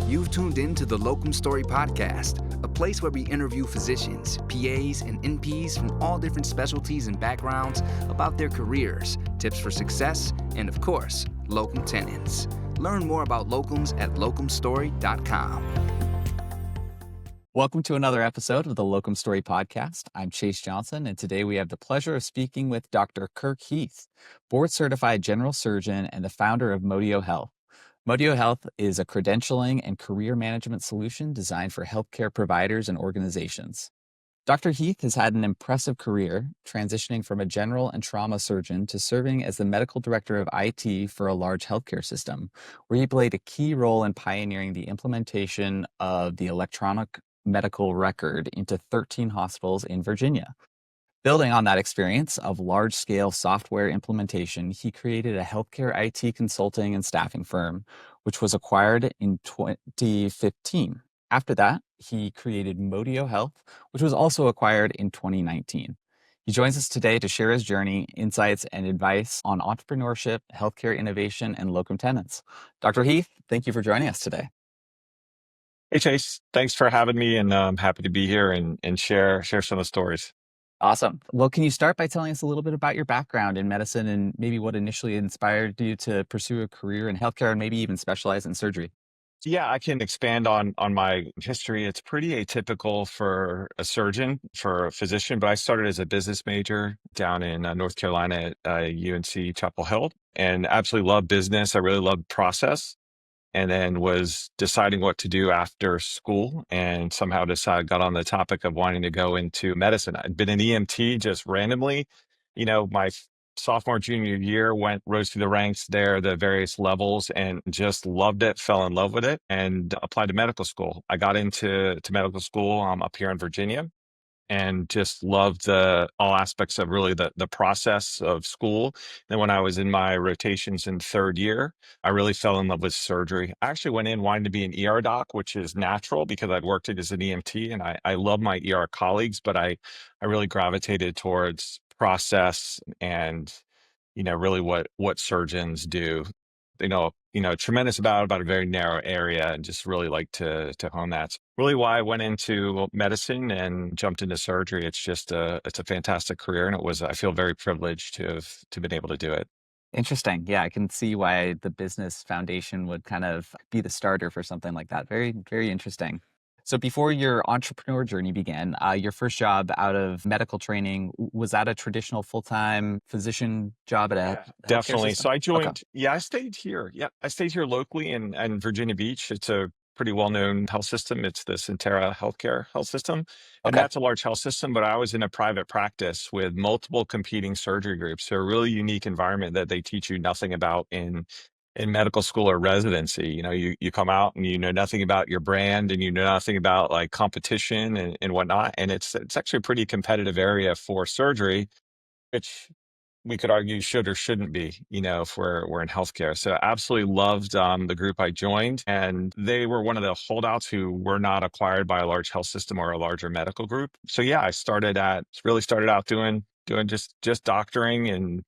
You've tuned in to the Locumstory podcast, a place where we interview physicians, PAs, and NPs from all different specialties and backgrounds about their careers, tips for success, and of course, locum tenens. Learn more about locums at locumstory.com. Welcome to another episode of the Locumstory podcast. I'm Chase Johnson, and today we have the pleasure of speaking with Dr. Kirk Heath, board-certified general surgeon and the founder of Modio Health. Modio Health is a credentialing and career management solution designed for healthcare providers and organizations. Dr. Heath has had an impressive career, transitioning from a general and trauma surgeon to serving as the medical director of IT for a large healthcare system, where he played a key role in pioneering the implementation of the electronic medical record into 13 hospitals in Virginia. Building on that experience of large-scale software implementation, he created a healthcare IT consulting and staffing firm, which was acquired in 2015. After that, he created Modio Health, which was also acquired in 2019. He joins us today to share his journey, insights, and advice on entrepreneurship, healthcare innovation, and locum tenens. Dr. Heath, thank you for joining us today. Hey, Chase. Thanks for having me, and I'm happy to be here and share some of the stories. Awesome. Well, can you start by telling us a little bit about your background in medicine and maybe what initially inspired you to pursue a career in healthcare and maybe even specialize in surgery? Yeah, I can expand on my history. It's pretty atypical for a surgeon, for a physician, but I started as a business major down in North Carolina at UNC Chapel Hill, and absolutely loved business. I really loved process. And then was deciding what to do after school, and somehow got on the topic of wanting to go into medicine. I'd been an EMT just randomly, my sophomore, junior year, rose through the ranks there, the various levels, and just loved it, fell in love with it, and applied to medical school. I got into medical school up here in Virginia, and just loved all aspects of really the process of school. Then when I was in my rotations in third year, I really fell in love with surgery. I actually went in wanting to be an ER doc, which is natural because I'd worked as an EMT, and I love my ER colleagues, but I really gravitated towards process and really what surgeons do. Tremendous about a very narrow area, and just really like to hone that. It's really why I went into medicine and jumped into surgery. It's a fantastic career, and I feel very privileged to have been able to do it. Interesting. Yeah, I can see why the business foundation would kind of be the starter for something like that. Very, very interesting. So before your entrepreneur journey began, your first job out of medical training, was that a traditional full-time physician job at a healthcare Definitely. system? So I Okay. joined, I stayed here. Yeah, I stayed here locally in Virginia Beach. It's a pretty well-known health system. It's the Centera Healthcare health system. And Okay. that's a large health system, but I was in a private practice with multiple competing surgery groups. So a really unique environment that they teach you nothing about in medical school or residency. You come out and you know nothing about your brand, and you know nothing about like competition and whatnot. And it's actually a pretty competitive area for surgery, which we could argue should or shouldn't be, if we're in healthcare. So absolutely loved the group I joined, and they were one of the holdouts who were not acquired by a large health system or a larger medical group. So yeah, I started out doing just doctoring, and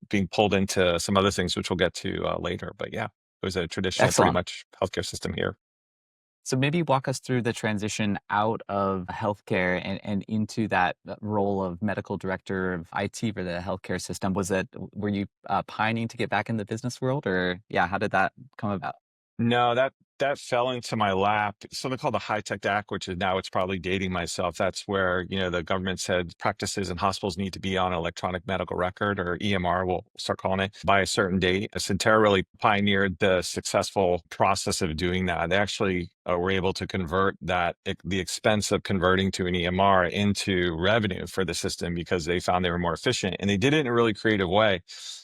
being pulled into some other things, which we'll get to later. But yeah, it was a traditional, pretty Excellent. much healthcare system here. So maybe walk us through the transition out of healthcare and into that role of medical director of IT for the healthcare system. Were you pining to get back in the business world, or how did that come about? No, that fell into my lap. Something called the High Tech Act, which is now, it's probably dating myself. That's where, the government said practices and hospitals need to be on electronic medical record, or EMR, we'll start calling it, by a certain date. Centera really pioneered the successful process of doing that. They actually were able to convert the expense of converting to an EMR into revenue for the system, because they found they were more efficient, and they did it in a really creative way.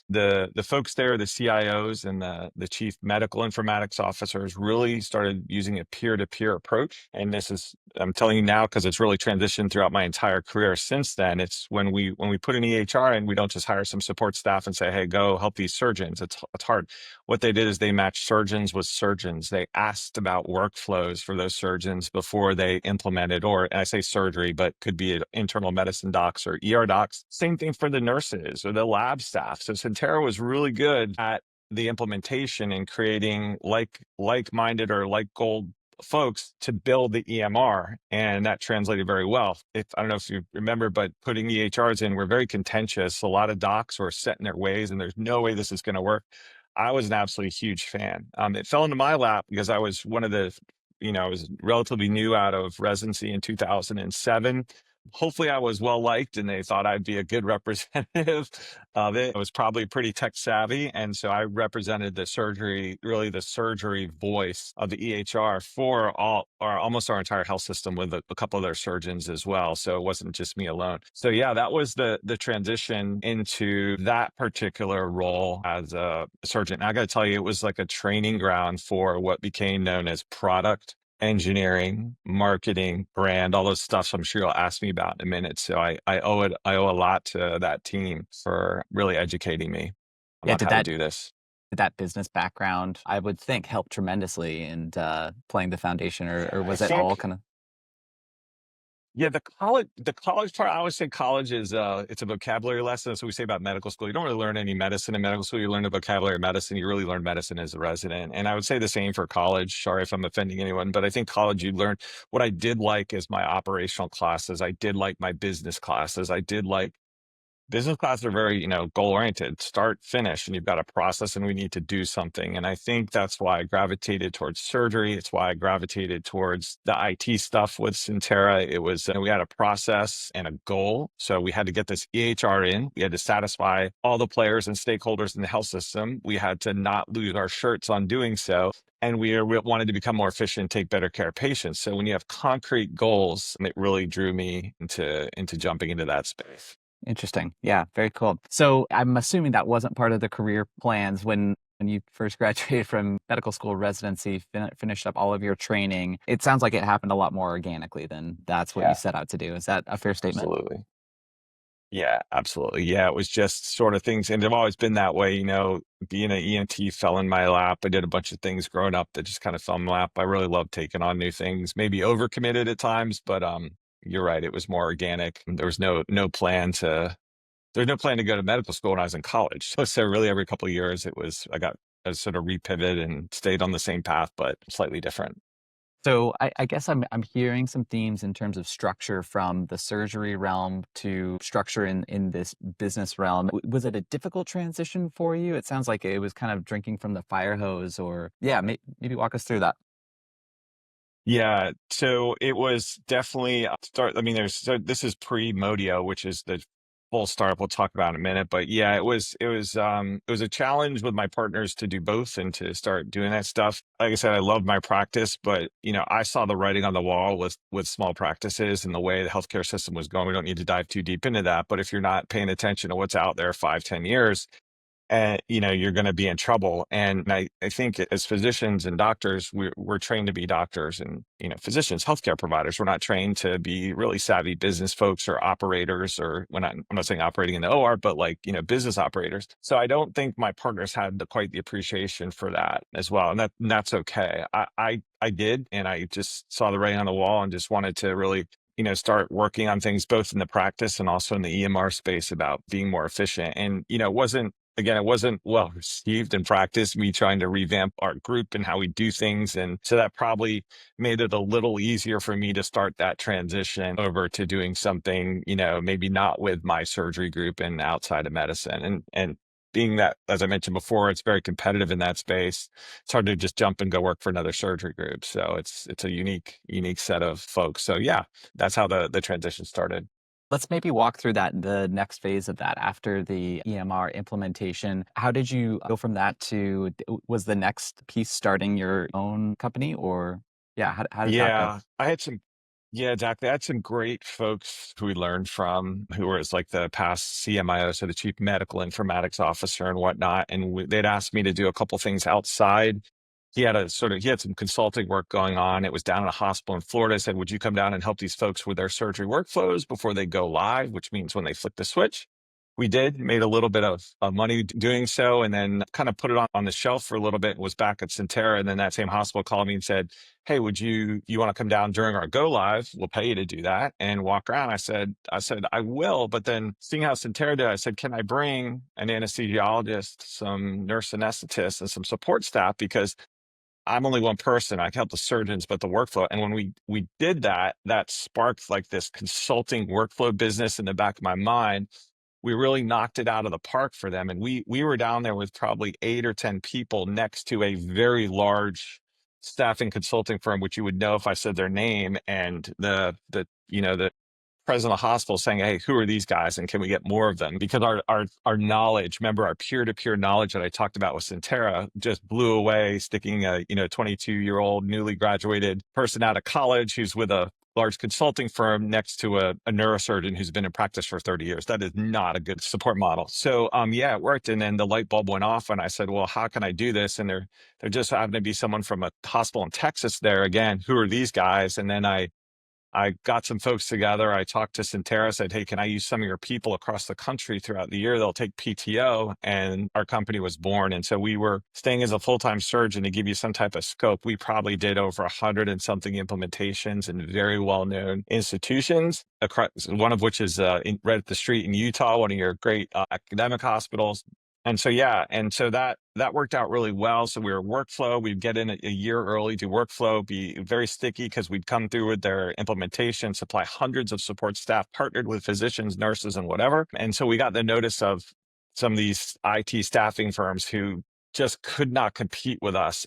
The folks there, the CIOs and the chief medical informatics officers, really started using a peer-to-peer approach. And I'm telling you now because it's really transitioned throughout my entire career since then. It's when we put an EHR in, we don't just hire some support staff and say, hey, go help these surgeons. It's hard. What they did is they matched surgeons with surgeons. They asked about workflows for those surgeons before they implemented, and I say surgery, but could be internal medicine docs or ER docs. Same thing for the nurses or the lab staff. So Centera was really good at the implementation and creating like-minded or like goal folks to build the EMR, and that translated very well. If I don't know if you remember, but putting EHRs in were very contentious. A lot of docs were set in their ways, and there's no way this is going to work. I was an absolutely huge fan. It fell into my lap because I was one of the, I was relatively new out of residency in 2007. Hopefully I was well liked and they thought I'd be a good representative of it. I was probably pretty tech savvy. And so I represented the surgery, really the surgery voice of the EHR for almost our entire health system with a couple of their surgeons as well. So it wasn't just me alone. So yeah, that was the transition into that particular role as a surgeon. I got to tell you, it was like a training ground for what became known as product engineering, marketing, brand, all those stuff. So I'm sure you'll ask me about in a minute. So I owe a lot to that team for really educating me Yeah, about how to do this. did that business background, I would think, help tremendously in playing the foundation, or I was it all think, kind of? yeah, the college part, I always say college is it's a vocabulary lesson. That's what we say about medical school. You don't really learn any medicine in medical school. You learn the vocabulary of medicine. You really learn medicine as a resident. And I would say the same for college. Sorry if I'm offending anyone, but I think college you learn what I did like is my operational classes. I did like my business classes. I did like business classes are very, goal oriented, start, finish, and you've got a process and we need to do something. And I think that's why I gravitated towards surgery. It's why I gravitated towards the IT stuff with Centera. It was, we had a process and a goal. So we had to get this EHR in. We had to satisfy all the players and stakeholders in the health system. We had to not lose our shirts on doing so. And we wanted to become more efficient and take better care of patients. So when you have concrete goals, it really drew me into jumping into that space. Interesting. Yeah, very cool. So I'm assuming that wasn't part of the career plans when you first graduated from medical school residency, finished up all of your training. It sounds like it happened a lot more organically than that's what you Yeah, set out to do. Is that a fair statement? absolutely. Yeah, absolutely. Yeah, it was just sort of things, and they've always been that way. Being an ENT fell in my lap. I did a bunch of things growing up that just kind of fell in my lap. I really love taking on new things, maybe overcommitted at times, but you're right. It was more organic. There was no plan to go to medical school when I was in college. So really every couple of years I sort of repivot and stayed on the same path, but slightly different. So I guess I'm hearing some themes in terms of structure from the surgery realm to structure in this business realm. Was it a difficult transition for you? It sounds like it was kind of drinking from the fire hose, or yeah, maybe walk us through that. Yeah, so it was definitely start. I mean, this is pre Modio, which is the full startup we'll talk about in a minute. But yeah, it was a challenge with my partners to do both and to start doing that stuff. Like I said, I loved my practice, but I saw the writing on the wall with small practices and the way the healthcare system was going. We don't need to dive too deep into that, but if you're not paying attention to what's out there 5, 10 years, and you're going to be in trouble. And I think as physicians and doctors, we're trained to be doctors and physicians, healthcare providers. We're not trained to be really savvy business folks or operators, or I'm not saying operating in the OR, but like business operators. So I don't think my partners had quite the appreciation for that as well, and that's okay. I did, and I just saw the writing on the wall and just wanted to really start working on things both in the practice and also in the EMR space about being more efficient. And, it wasn't well received in practice, me trying to revamp our group and how we do things. And so that probably made it a little easier for me to start that transition over to doing something, maybe not with my surgery group and outside of medicine. And being that, as I mentioned before, it's very competitive in that space. It's hard to just jump and go work for another surgery group. So it's a unique set of folks. So yeah, that's how the transition started. Let's maybe walk through the next phase of that after the EMR implementation. How did you go from that to, was the next piece starting your own company, or yeah, how did that go? Yeah, yeah, exactly. I had some great folks who we learned from who was like the past CMIO, so the chief medical informatics officer and whatnot. And they'd asked me to do a couple things outside. He had some consulting work going on. It was down at a hospital in Florida. I said, would you come down and help these folks with their surgery workflows before they go live, which means when they flick the switch? We did, made a little bit of money doing so, and then kind of put it on the shelf for a little bit, was back at Centera. And then that same hospital called me and said, "Hey, you want to come down during our go live? We'll pay you to do that and walk around." I said, I will. But then seeing how Centera did, I said, can I bring an anesthesiologist, some nurse anesthetists, and some support staff? Because I'm only one person. I can help the surgeons, but the workflow. And when we did that, that sparked like this consulting workflow business in the back of my mind. We really knocked it out of the park for them. And we were down there with probably 8 or 10 people next to a very large staffing consulting firm, which you would know if I said their name. And the president of the hospital saying, "Hey, who are these guys, and can we get more of them?" Because our knowledge, remember our peer-to-peer knowledge that I talked about with Centera, just blew away. Sticking a 22-year-old newly graduated person out of college who's with a large consulting firm next to a neurosurgeon who's been in practice for 30 years. That is not a good support model. So yeah, it worked. And then the light bulb went off and I said, well, how can I do this? And there just happened to be someone from a hospital in Texas there. Again, who are these guys? And then I got some folks together. I talked to Centera, said, "Hey, can I use some of your people across the country throughout the year? They'll take PTO." And our company was born. And so we were staying as a full-time surgeon. To give you some type of scope, we probably did over 100 and something implementations in very well-known institutions, across, one of which is right up the street in Utah, one of your great academic hospitals. And so, yeah. And so that worked out really well. So we were workflow. We'd get in a year early, do workflow, be very sticky because we'd come through with their implementation, supply hundreds of support staff, partnered with physicians, nurses, and whatever. And so we got the notice of some of these IT staffing firms who just could not compete with us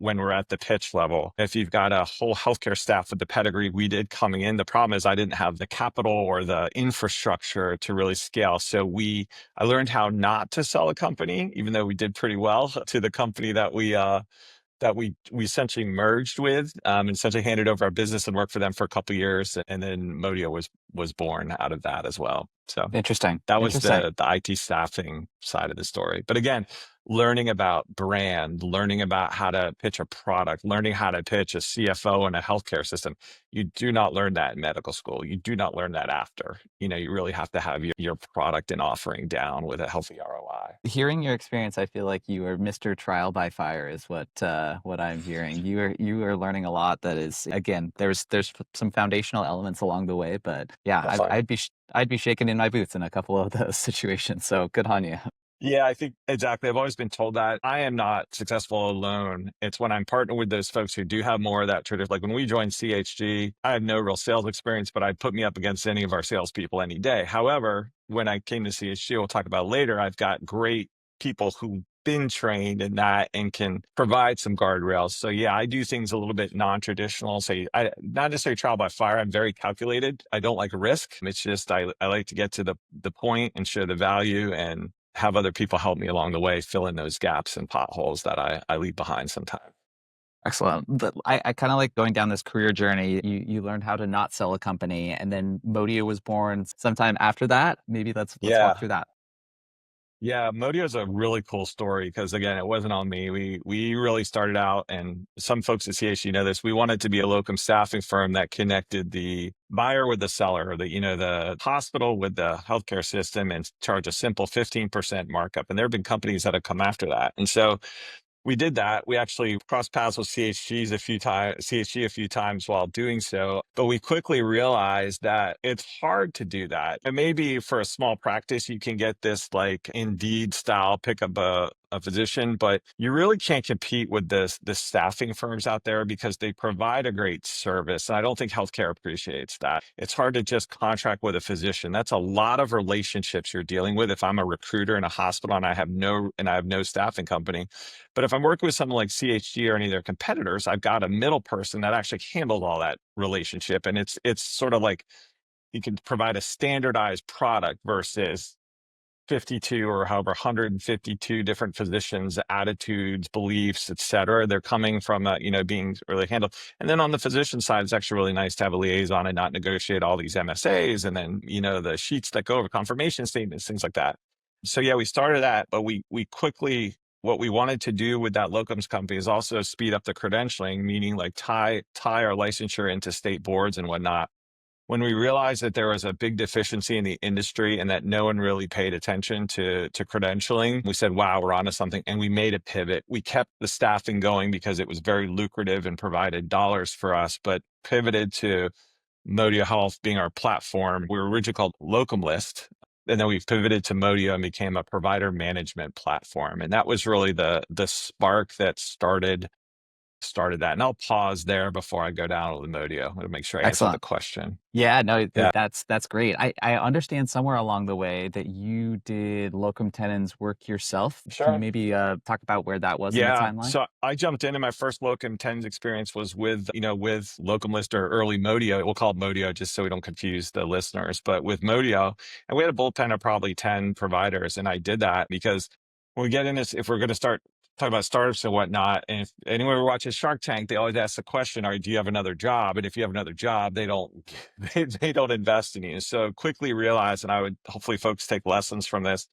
when we're at the pitch level. If you've got a whole healthcare staff with the pedigree we did coming in, the problem is I didn't have the capital or the infrastructure to really scale. So I learned how not to sell a company, even though we did pretty well, to the company that we essentially merged with, and essentially handed over our business and worked for them for a couple of years. And then Modio was born out of that as well. So Interesting. that was the IT staffing side of the story. But again, learning about brand, learning about how to pitch a product, learning how to pitch a CFO in a healthcare system. You do not learn that in medical school. You do not learn that after. You really have to have your product and offering down with a healthy ROI. Hearing your experience, I feel like you are Mr. Trial by Fire is what I'm hearing. You are learning a lot. That is, again, there's some foundational elements along the way, but yeah, I'd be shaking in my boots in a couple of those situations. So good on you. Yeah, I think exactly. I've always been told that I am not successful alone. It's when I'm partnered with those folks who do have more of that tradition. Like when we joined CHG, I have no real sales experience, but I'd put me up against any of our salespeople any day. However, when I came to CHG, we'll talk about later, I've got great people who've been trained in that and can provide some guardrails. So yeah, I do things a little bit non-traditional. Not necessarily trial by fire. I'm very calculated. I don't like risk. It's just I like to get to the point and show the value and have other people help me along the way, fill in those gaps and potholes that I leave behind sometimes. Excellent. But I kind of like going down this career journey. You learned how to not sell a company, and then Modio was born sometime after that. Maybe let's walk through that. Yeah, Modio is a really cool story because again, it wasn't on me. We really started out, and some folks at CHG know this. We wanted to be a locum staffing firm that connected the buyer with the seller, the hospital with the healthcare system, and charge a simple 15% markup. And there have been companies that have come after that, and so we did that. We actually crossed paths with CHG a few times while doing so, but we quickly realized that it's hard to do that. And maybe for a small practice, you can get this like Indeed style, pick up a physician, but you really can't compete with the staffing firms out there because they provide a great service. And I don't think healthcare appreciates that. It's hard to just contract with a physician. That's a lot of relationships you're dealing with. If I'm a recruiter in a hospital and I have no staffing company, but if I'm working with someone like CHG or any of their competitors, I've got a middle person that actually handled all that relationship. And it's sort of like you can provide a standardized product versus 52 or however 152 different physicians, attitudes, beliefs, et cetera. They're coming from being really handled. And then on the physician side, it's actually really nice to have a liaison and not negotiate all these MSAs and then the sheets that go over confirmation statements, things like that. So yeah, we started that, but we quickly, what we wanted to do with that locums company is also speed up the credentialing, meaning like tie our licensure into state boards and whatnot. when we realized that there was a big deficiency in the industry and that no one really paid attention to credentialing, we said, wow, we're onto something. And we made a pivot. We kept the staffing going because it was very lucrative and provided dollars for us, but pivoted to Modio Health being our platform. We were originally called Locum List, and then we pivoted to Modio and became a provider management platform. And that was really the spark that started that. And I'll pause there before I go down to the Modio to make sure I answer the Excellent. question. Yeah, no, Yeah. that's great. I understand somewhere along the way that you did locum tenens work yourself. Can you Sure. maybe talk about where that was in the Yeah. timeline? So I jumped in and my first locum tens experience was with Locum List or early Modio. We'll call it Modio just so we don't confuse the listeners, but with Modio, and we had a bullpen of probably 10 providers. And I did that because when we get in this, if we're going to start talking about startups and whatnot, and if anyone ever watches Shark Tank, they always ask the question, do you have another job? And if you have another job, they don't, they don't invest in you. So quickly realize, and I would hopefully folks take lessons from this.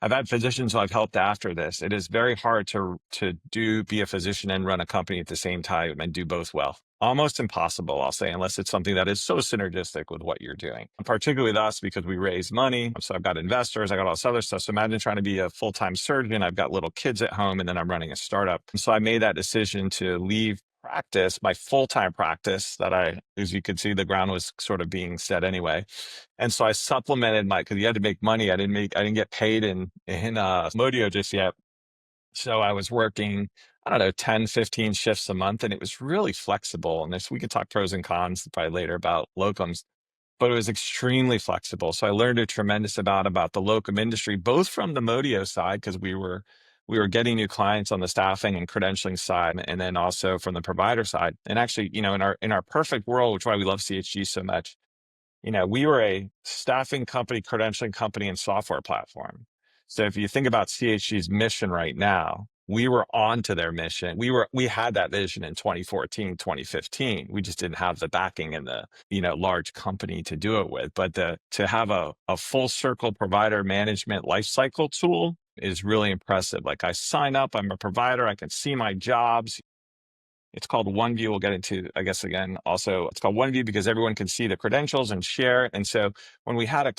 I've had physicians who I've helped after this. It is very hard to be a physician and run a company at the same time and do both well. Almost impossible, I'll say, unless it's something that is so synergistic with what you're doing. Particularly with us because we raise money. So I've got investors, I got all this other stuff. So imagine trying to be a full-time surgeon. I've got little kids at home and then I'm running a startup. So I made that decision to leave practice, my full-time practice as you could see, the ground was sort of being set anyway. And so I supplemented because you had to make money. I didn't get paid in Modio just yet. So I was working, I don't know, 10, 15 shifts a month, and it was really flexible. And we could talk pros and cons probably later about locums, but it was extremely flexible. So I learned a tremendous amount about the locum industry, both from the Modio side, because we were getting new clients on the staffing and credentialing side, and then also from the provider side. And actually, in our perfect world, which is why we love CHG so much, we were a staffing company, credentialing company, and software platform. So if you think about CHG's mission right now, we were on to their mission. We had that vision in 2014, 2015. We just didn't have the backing and the, large company to do it with. But to have a full circle provider management lifecycle tool is really impressive. Like I sign up, I'm a provider, I can see my jobs. It's called OneView. We'll get into, I guess, again, also, it's called OneView because everyone can see the credentials and share. And so when we had a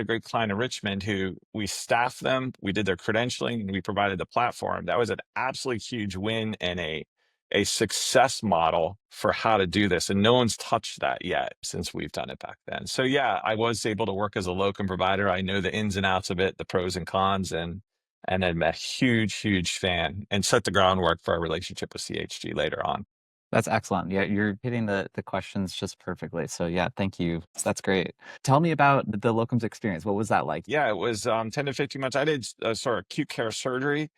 great client in Richmond who we staffed them, we did their credentialing, and we provided the platform. That was an absolutely huge win and a success model for how to do this. And no one's touched that yet since we've done it back then. So yeah, I was able to work as a locum provider. I know the ins and outs of it, the pros and cons, and I'm a huge, huge fan and set the groundwork for our relationship with CHG later on. That's excellent. Yeah, you're hitting the questions just perfectly. So yeah, thank you. That's great. Tell me about the locums experience. What was that like? Yeah, it was 10 to 15 months. I did acute care surgery.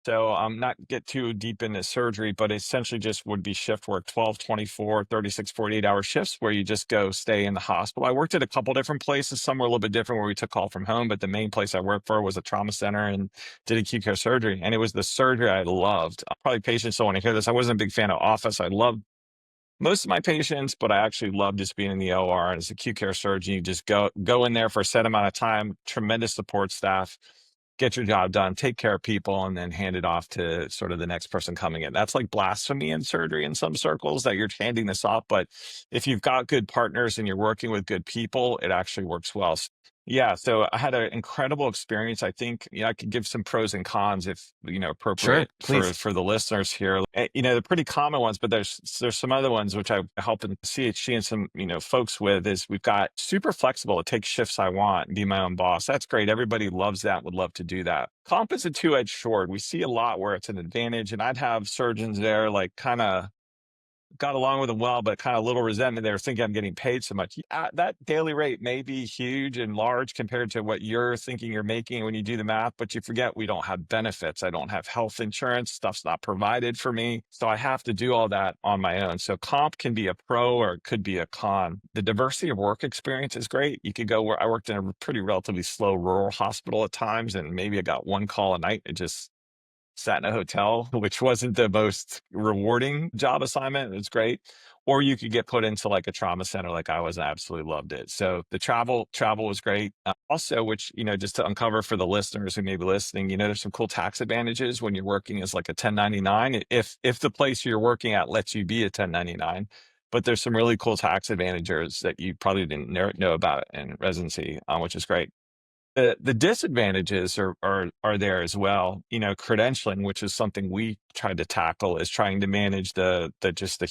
So not get too deep into surgery, but essentially just would be shift work, 12, 24, 36, 48-hour shifts where you just go stay in the hospital. I worked at a couple different places. Some were a little bit different where we took call from home, but the main place I worked for was a trauma center and did acute care surgery. And it was the surgery I loved. Probably patients don't want to hear this. I wasn't a big fan of office. I loved most of my patients, but I actually love just being in the OR. And as a acute care surgeon, you just go in there for a set amount of time, tremendous support staff, get your job done, take care of people, and then hand it off to sort of the next person coming in. That's like blasphemy in surgery in some circles that you're handing this off. But if you've got good partners and you're working with good people, it actually works well. Yeah, so I had an incredible experience. I think I could give some pros and cons if Sure, appropriate please. for the listeners here. The pretty common ones, but there's some other ones which I help in CHG and some folks with. Is we've got super flexible to take shifts I want and be my own boss. That's great. Everybody loves that. Would love to do that. Comp is a two-edged sword. We see a lot where it's an advantage, and I'd have surgeons there like kind of got along with them well, but kind of a little resentment. They were thinking I'm getting paid so much. That daily rate may be huge and large compared to what you're thinking you're making when you do the math, but you forget we don't have benefits. I don't have health insurance. Stuff's not provided for me. So I have to do all that on my own. So comp can be a pro or it could be a con. The diversity of work experience is great. You could go where I worked in a pretty relatively slow rural hospital at times, and maybe I got one call a night. It just sat in a hotel, which wasn't the most rewarding job assignment. It was great. Or you could get put into like a trauma center like I was. I absolutely loved it. So the travel was great. Also, which, just to uncover for the listeners who may be listening, there's some cool tax advantages when you're working as like a 1099. If the place you're working at lets you be a 1099, but there's some really cool tax advantages that you probably didn't know about in residency, which is great. The disadvantages are there as well. Credentialing, which is something we tried to tackle, is trying to manage the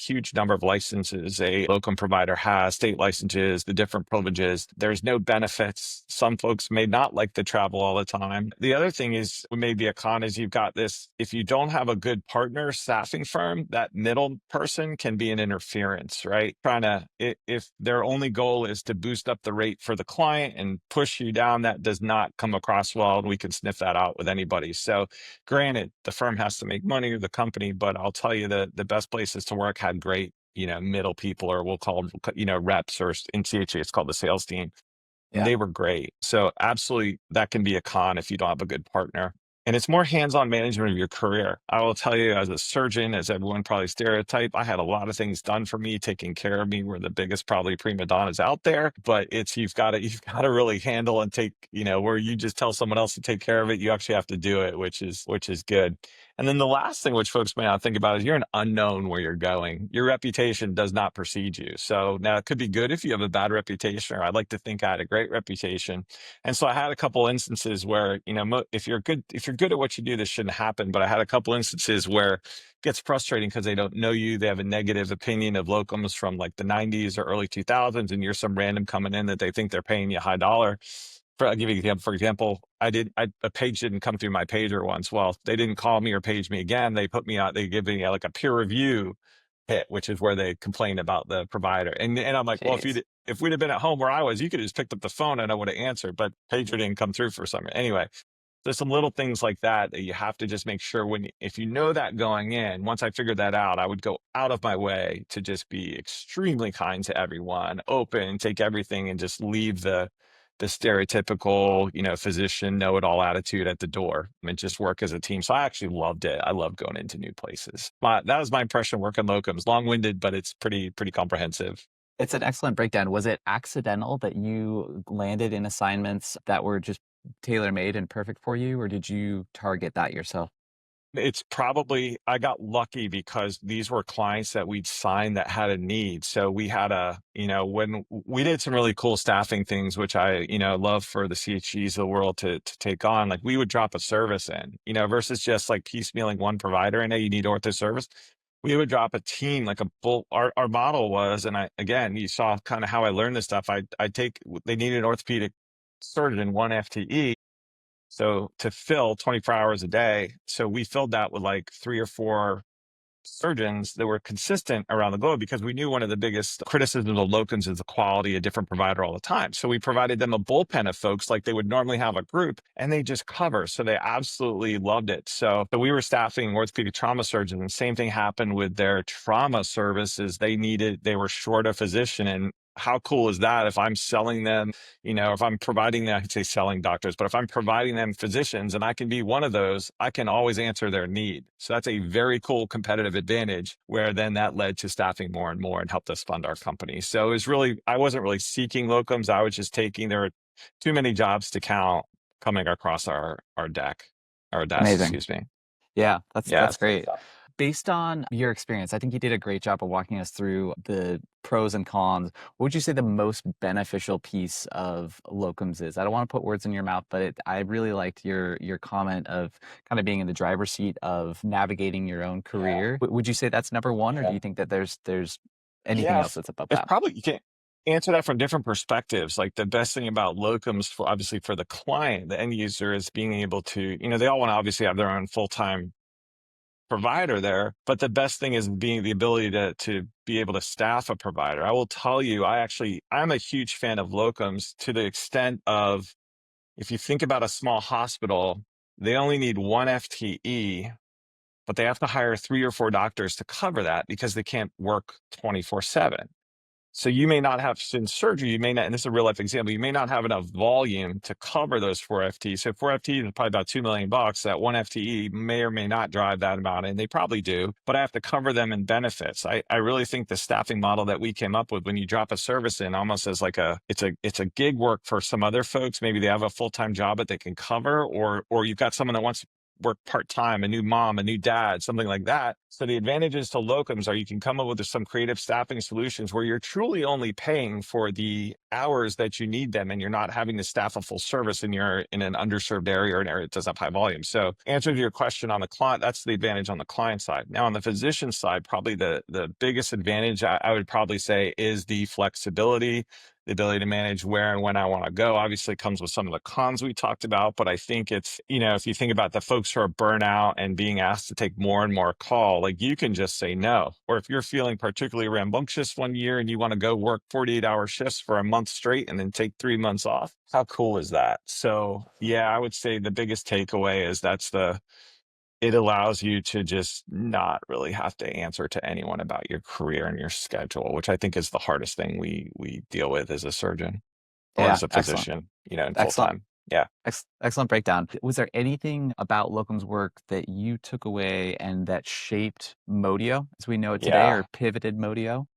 huge number of licenses a locum provider has, state licenses, the different privileges. There's no benefits. Some folks may not like to travel all the time. The other thing is, maybe a con is you've got this, if you don't have a good partner staffing firm, that middle person can be an interference, right? If their only goal is to boost up the rate for the client and push you down, that does not come across well, and we can sniff that out with anybody. So granted, the firm has to make money, or the company, but I'll tell you that the best places to work had great, middle people, or we'll call them, reps, or in CHA, it's called the sales team. And Yeah. they were great. So absolutely, that can be a con if you don't have a good partner. And it's more hands-on management of your career. I will tell you, as a surgeon, as everyone probably stereotype, I had a lot of things done for me, taking care of me. We're the biggest probably prima donnas out there, but you've got to really handle and take, where you just tell someone else to take care of it, you actually have to do it, which is good. And then the last thing, which folks may not think about, is you're an unknown where you're going. Your reputation does not precede you. So now it could be good if you have a bad reputation, or I'd like to think I had a great reputation. And so I had a couple instances where, if you're good at what you do, this shouldn't happen. But I had a couple instances where it gets frustrating because they don't know you. They have a negative opinion of locums from like the 90s or early 2000s, and you're some random coming in that they think they're paying you high dollar. I'll give you an example. For example, a page didn't come through my pager once. Well, they didn't call me or page me again. They put me out. They give me like a peer review hit, which is where they complain about the provider. And I'm like, well, Jeez. if we'd have been at home where I was, you could have just picked up the phone and I would have answered. But pager didn't come through for some reason. Anyway, there's some little things like that you have to just make sure if you know that going in. Once I figured that out, I would go out of my way to just be extremely kind to everyone, open, take everything, and just leave the stereotypical, physician know-it-all attitude at the door, and just work as a team. So I actually loved it. I love going into new places. That was my impression of working locums. Long-winded, but it's pretty comprehensive. It's an excellent breakdown. Was it accidental that you landed in assignments that were just tailor-made and perfect for you, or did you target that yourself? It's probably, I got lucky because these were clients that we'd signed that had a need. So we had when we did some really cool staffing things, which I, love for the CHGs of the world to take on, like we would drop a service in, versus just like piecemealing one provider in. You need ortho service. We would drop a team, like our model was, and again, you saw kind of how I learned this stuff. They needed an orthopedic surgeon, one FTE. So to fill 24 hours a day. So we filled that with like 3 or 4 surgeons that were consistent around the globe, because we knew one of the biggest criticisms of locums is the quality of different provider all the time. So we provided them a bullpen of folks like they would normally have a group, and they just cover. So they absolutely loved it. So we were staffing orthopedic trauma surgeons, and same thing happened with their trauma services. They were short a physician. And how cool is that if I'm selling them, if I'm providing them, I could say selling doctors, but if I'm providing them physicians and I can be one of those, I can always answer their need. So that's a very cool competitive advantage, where then that led to staffing more and more and helped us fund our company. So it was really, I wasn't really seeking locums. I was just there were too many jobs to count coming across our desk, Amazing. excuse me. Yeah, Yeah. that's great. Based on your experience, I think you did a great job of walking us through the pros and cons. What would you say the most beneficial piece of locums is? I don't want to put words in your mouth, but I really liked your comment of kind of being in the driver's seat of navigating your own career. Would you say that's number one, or do you think that there's anything else that's above It's that? probably, you can answer that from different perspectives. Like the best thing about locums, obviously for the client, the end user, is being able to, they all want to obviously have their own full-time provider there, but the best thing is being the ability to be able to staff a provider. I will tell you, I'm a huge fan of locums, to the extent of, if you think about a small hospital, they only need one FTE, but they have to hire 3 or 4 doctors to cover that because they can't work 24/7. So you may not have, in surgery, and this is a real life example, you may not have enough volume to cover those 4 FTEs. So 4 FTEs is probably about $2 million. That one FTE may or may not drive that amount, and they probably do, but I have to cover them in benefits. I really think the staffing model that we came up with, when you drop a service in, almost as like it's a gig work for some other folks. Maybe they have a full-time job that they can cover, or you've got someone that wants work part-time, a new mom, a new dad, something like that. So the advantages to locums are you can come up with some creative staffing solutions where you're truly only paying for the hours that you need them, and you're not having to staff a full service and you're in an underserved area or an area that doesn't have high volume. So answer to your question on the client, that's the advantage on the client side. Now on the physician side, probably the biggest advantage I would probably say is the flexibility, the ability to manage where and when I want to go. Obviously comes with some of the cons we talked about, but I think it's, if you think about the folks who are burnout and being asked to take more and more call, like you can just say no. Or if you're feeling particularly rambunctious one year and you want to go work 48-hour shifts for a month straight and then take 3 months off, how cool is that? So yeah, I would say the biggest takeaway is it allows you to just not really have to answer to anyone about your career and your schedule, which I think is the hardest thing we deal with as a surgeon or Yeah, as a excellent. physician, in full Excellent. time. Yeah. Excellent breakdown. Was there anything about locums work that you took away and that shaped Modio as we know it today, Yeah. or pivoted Modio?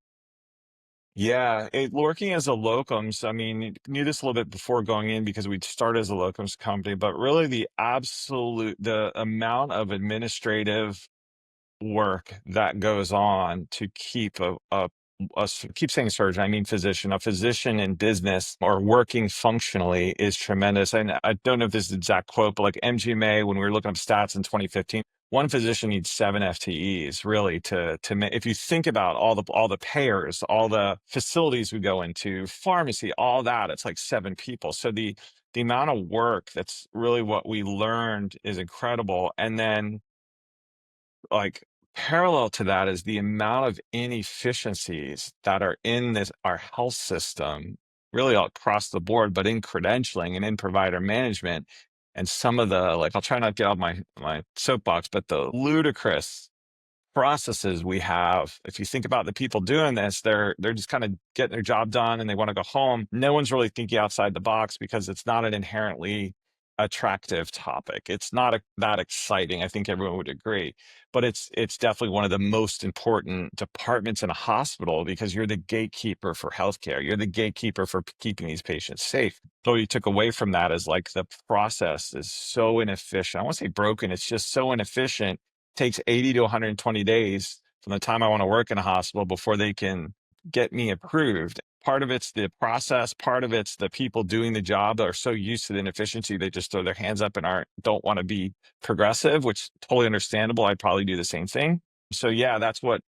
Yeah. Working as a locums, I mean, knew this a little bit before going in because we'd started as a locums company, but really the amount of administrative work that goes on to keep keep saying surgeon, I mean physician, a physician in business or working functionally is tremendous. And I don't know if this is the exact quote, but like MGMA, when we were looking up stats in 2015, one physician needs 7 FTEs really if you think about all the payers, all the facilities we go into, pharmacy, all that, it's like 7 people. So the amount of work that's really what we learned is incredible. And then like parallel to that is the amount of inefficiencies that are in our health system, really all across the board, but in credentialing and in provider management. And some of the, like, I'll try not to get off my soapbox, but the ludicrous processes we have. If you think about the people doing this, they're just kind of getting their job done and they want to go home. No one's really thinking outside the box because it's not an inherently attractive topic. It's not that exciting. I think everyone would agree, but it's definitely one of the most important departments in a hospital because you're the gatekeeper for healthcare. You're the gatekeeper for keeping these patients safe. So what you took away from that is like the process is so inefficient. I won't say broken. It's just so inefficient. Takes 80 to 120 days from the time I want to work in a hospital before they can get me approved. Part of it's the process, part of it's the people doing the job that are so used to the inefficiency, they just throw their hands up and don't want to be progressive, which is totally understandable. I'd probably do the same thing. So yeah, that's what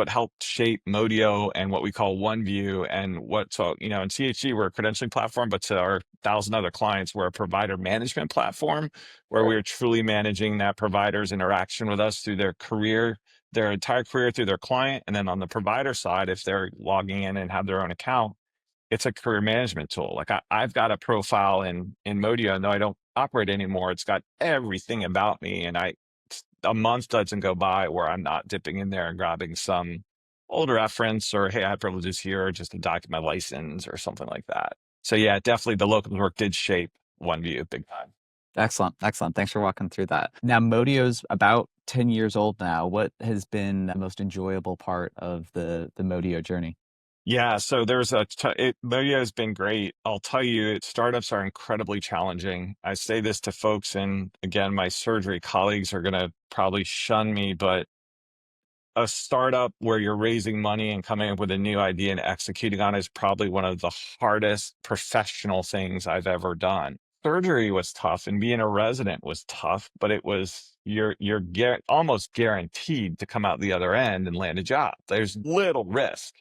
helped shape Modio and what we call OneView and in CHG, we're a credentialing platform, but to our 1,000 other clients, we're a provider management platform where we're truly managing that provider's interaction with us through their entire career through their client. And then on the provider side, if they're logging in and have their own account, it's a career management tool. Like I've got a profile in Modio, though I don't operate anymore. It's got everything about me. And a month doesn't go by where I'm not dipping in there and grabbing some old reference or, hey, I have privileges here, just to document my license or something like that. So yeah, definitely the locums work did shape OneView big time. Excellent. Excellent. Thanks for walking through that. Now, Modio's about 10 years old now. What has been the most enjoyable part of the Modio journey? Yeah, so Modio has been great. I'll tell you, startups are incredibly challenging. I say this to folks, and again, my surgery colleagues are going to probably shun me, but a startup where you're raising money and coming up with a new idea and executing on it is probably one of the hardest professional things I've ever done. Surgery was tough and being a resident was tough, but you're almost guaranteed to come out the other end and land a job. There's little risk.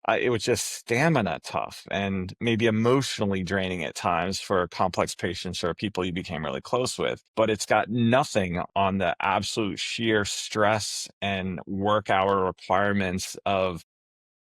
It was just stamina tough and maybe emotionally draining at times for complex patients or people you became really close with. But it's got nothing on the absolute sheer stress and work hour requirements of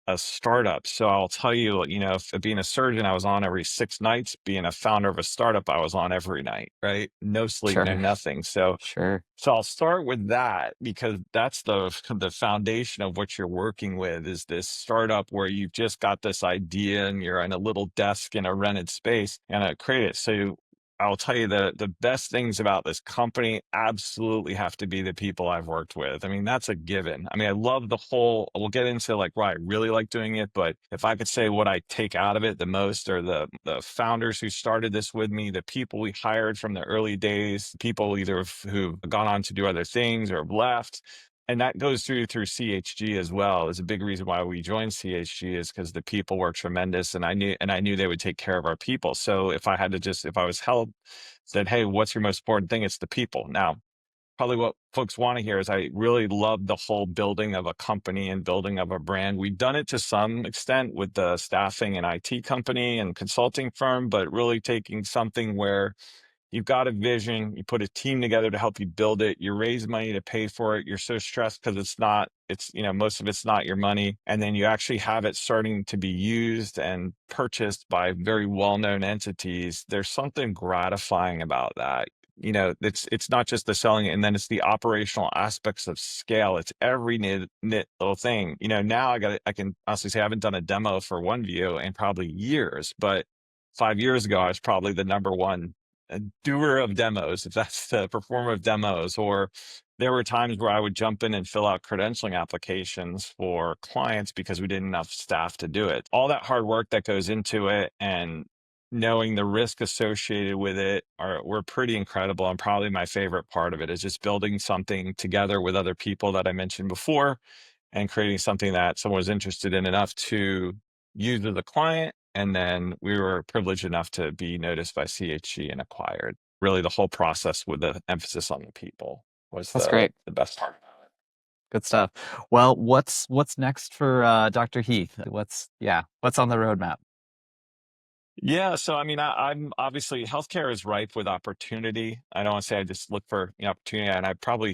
a startup. So I'll tell you, if being a surgeon, I was on every 6 nights. Being a founder of a startup, I was on every night, right? No sleep, no Sure. nothing. So Sure. I'll start with that because that's the foundation of what you're working with is this startup where you've just got this idea and you're in a little desk in a rented space and create it. So I'll tell you the best things about this company absolutely have to be the people I've worked with. I mean, that's a given. I mean, I love the whole, we'll get into like why I really like doing it, but if I could say what I take out of it the most are the founders who started this with me, the people we hired from the early days, people either who've gone on to do other things or have left. And that goes through CHG as well. Is a big reason why we joined CHG is because the people were tremendous, and I knew they would take care of our people. So if I was held, said, hey, what's your most important thing? It's the people. Now, probably what folks want to hear is I really love the whole building of a company and building of a brand. We've done it to some extent with the staffing and IT company and consulting firm, but really taking something where you've got a vision, you put a team together to help you build it, you raise money to pay for it, you're so stressed because most of it's not your money. And then you actually have it starting to be used and purchased by very well-known entities. There's something gratifying about that. It's not just the selling, and then it's the operational aspects of scale. It's every knit little thing. Now I can honestly say I haven't done a demo for OneView in probably years, but 5 years ago, I was probably the number one doer of demos, if that's the performer of demos. Or there were times where I would jump in and fill out credentialing applications for clients because we didn't have enough staff to do it. All that hard work that goes into it and knowing the risk associated with it were pretty incredible. And probably my favorite part of it is just building something together with other people that I mentioned before and creating something that someone was interested in enough to use as a client. And then we were privileged enough to be noticed by CHG and acquired. Really, the whole process with the emphasis on the people was That's great. the best part about it. Good stuff. Well, what's next for Dr. Heath? What's on the roadmap? Yeah, so I mean, I'm obviously healthcare is ripe with opportunity. I don't want to say I just look for opportunity, and I probably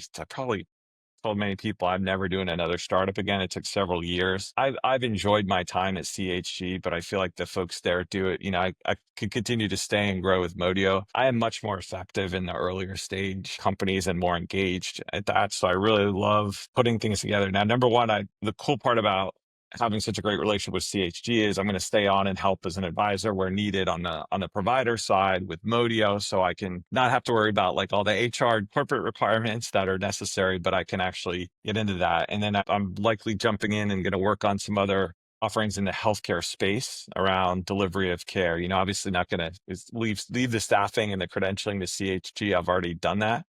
told many people I'm never doing another startup again. It took several years. I've enjoyed my time at CHG, but I feel like the folks there do it. I could continue to stay and grow with Modio. I am much more effective in the earlier stage companies and more engaged at that. So I really love putting things together. Now, number one, the cool part about having such a great relationship with CHG is I'm going to stay on and help as an advisor where needed on the provider side with Modio, so I can not have to worry about like all the HR corporate requirements that are necessary, but I can actually get into that. And then I'm likely jumping in and going to work on some other offerings in the healthcare space around delivery of care. Obviously not going to leave the staffing and the credentialing to CHG. I've already done that.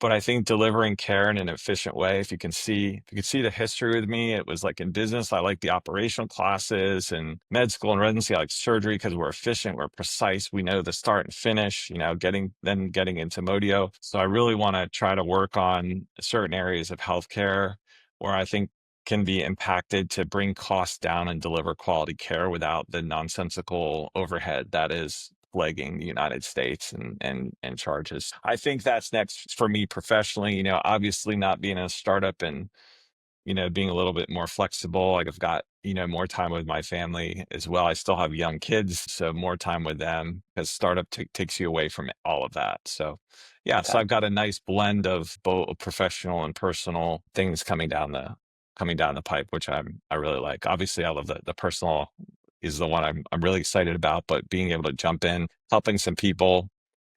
But I think delivering care in an efficient way, if you can see the history with me, it was like in business, I like the operational classes, and med school and residency, I like surgery because we're efficient, we're precise, we know the start and finish, getting into Modio. So I really want to try to work on certain areas of healthcare where I think can be impacted to bring costs down and deliver quality care without the nonsensical overhead that is plaguing the United States and charges. I think that's next for me professionally, obviously not being a startup and, being a little bit more flexible. Like I've got, more time with my family as well. I still have young kids, so more time with them because startup takes you away from all of that. So yeah, so I've got a nice blend of both professional and personal things coming down the pipe, which I really like. Obviously, I love the personal is the one I'm really excited about, but being able to jump in, helping some people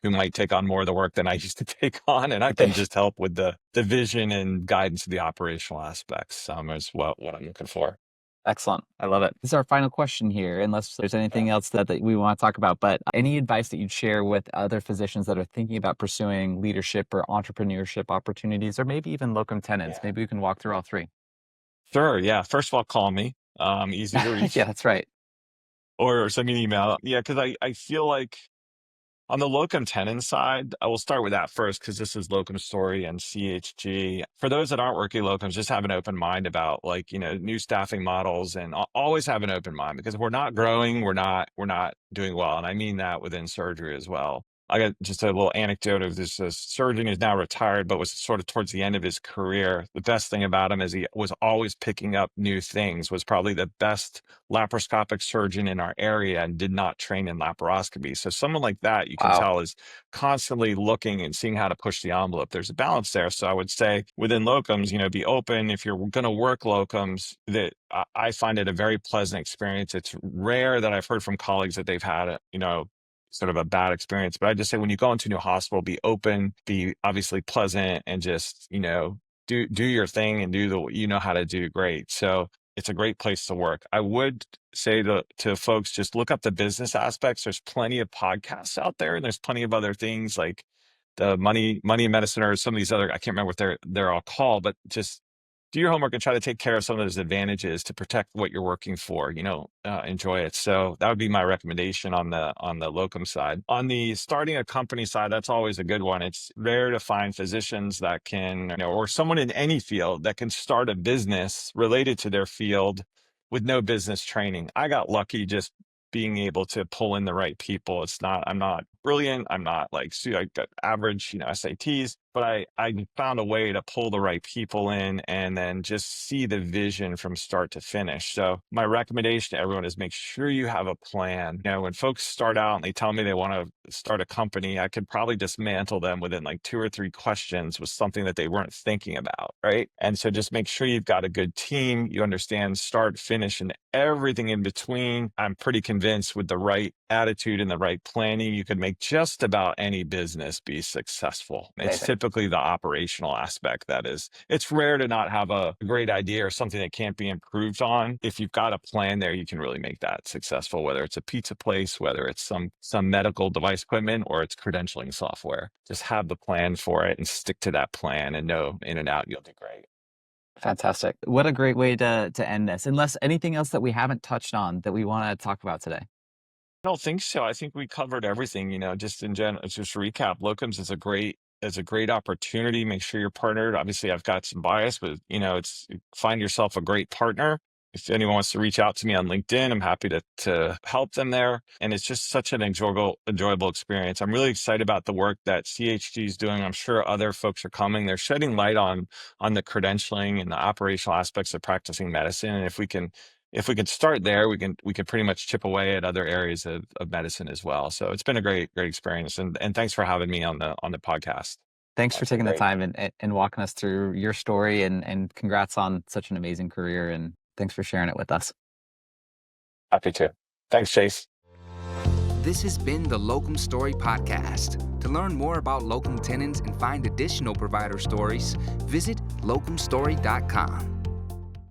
who might take on more of the work than I used to take on, and I can just help with the vision and guidance of the operational aspects is what I'm looking for. Excellent. I love it. This is our final question here, unless there's anything else that we want to talk about. But any advice that you'd share with other physicians that are thinking about pursuing leadership or entrepreneurship opportunities, or maybe even locum tenens? Maybe we can walk through all three. Sure. Yeah. First of all, call me. Easy to reach. Yeah, that's right. Or send me an email. Yeah, because I feel like on the locum tenens side, I will start with that first because this is Locumstory and CHG. For those that aren't working locums, just have an open mind about new staffing models, and always have an open mind because if we're not growing, we're not doing well. And I mean that within surgery as well. I got just a little anecdote of this surgeon who's now retired, but was sort of towards the end of his career. The best thing about him is he was always picking up new things, was probably the best laparoscopic surgeon in our area and did not train in laparoscopy. So someone like that, you can tell, is constantly looking and seeing how to push the envelope. There's a balance there. So I would say within locums, be open. If you're going to work locums, that I find it a very pleasant experience. It's rare that I've heard from colleagues that they've had, sort of a bad experience. But I just say when you go into a new hospital, be open, be obviously pleasant, and just, do your thing and do what you know how to do great. So it's a great place to work. I would say to folks, just look up the business aspects. There's plenty of podcasts out there, and there's plenty of other things like the money medicine or some of these other, I can't remember what they're all called, but just do your homework and try to take care of some of those advantages to protect what you're working for, enjoy it. So that would be my recommendation on the locum side. On the starting a company side, that's always a good one. It's rare to find physicians that can, or someone in any field that can start a business related to their field with no business training. I got lucky just being able to pull in the right people. I'm not brilliant. I'm not like, I got average, SATs, but I found a way to pull the right people in and then just see the vision from start to finish. So my recommendation to everyone is make sure you have a plan. When folks start out and they tell me they want to start a company, I could probably dismantle them within like 2 or 3 questions with something that they weren't thinking about, right? And so just make sure you've got a good team. You understand start, finish, and everything in between. I'm pretty convinced with the right attitude and the right planning, you could make just about any business be successful. It's typically the operational aspect that is. It's rare to not have a great idea or something that can't be improved on. If you've got a plan there, you can really make that successful, whether it's a pizza place, whether it's some medical device equipment, or it's credentialing software. Just have the plan for it and stick to that plan and know in and out, you'll do great. Fantastic. What a great way to end this. Unless anything else that we haven't touched on that we want to talk about today. I don't think so. I think we covered everything, just in general. Just to recap, locums is a great opportunity. Make sure you're partnered. Obviously, I've got some bias, but it's find yourself a great partner. If anyone wants to reach out to me on LinkedIn, I'm happy to help them there. And it's just such an enjoyable experience. I'm really excited about the work that CHG is doing. I'm sure other folks are coming. They're shedding light on the credentialing and the operational aspects of practicing medicine. And if we can start there, we can pretty much chip away at other areas of medicine as well. So it's been a great experience. And thanks for having me on the podcast. Thanks for taking the time and walking us through your story, and congrats on such an amazing career, and thanks for sharing it with us. Happy to. Thanks, Chase. This has been the Locumstory podcast. To learn more about locum tenens and find additional provider stories, visit locumstory.com.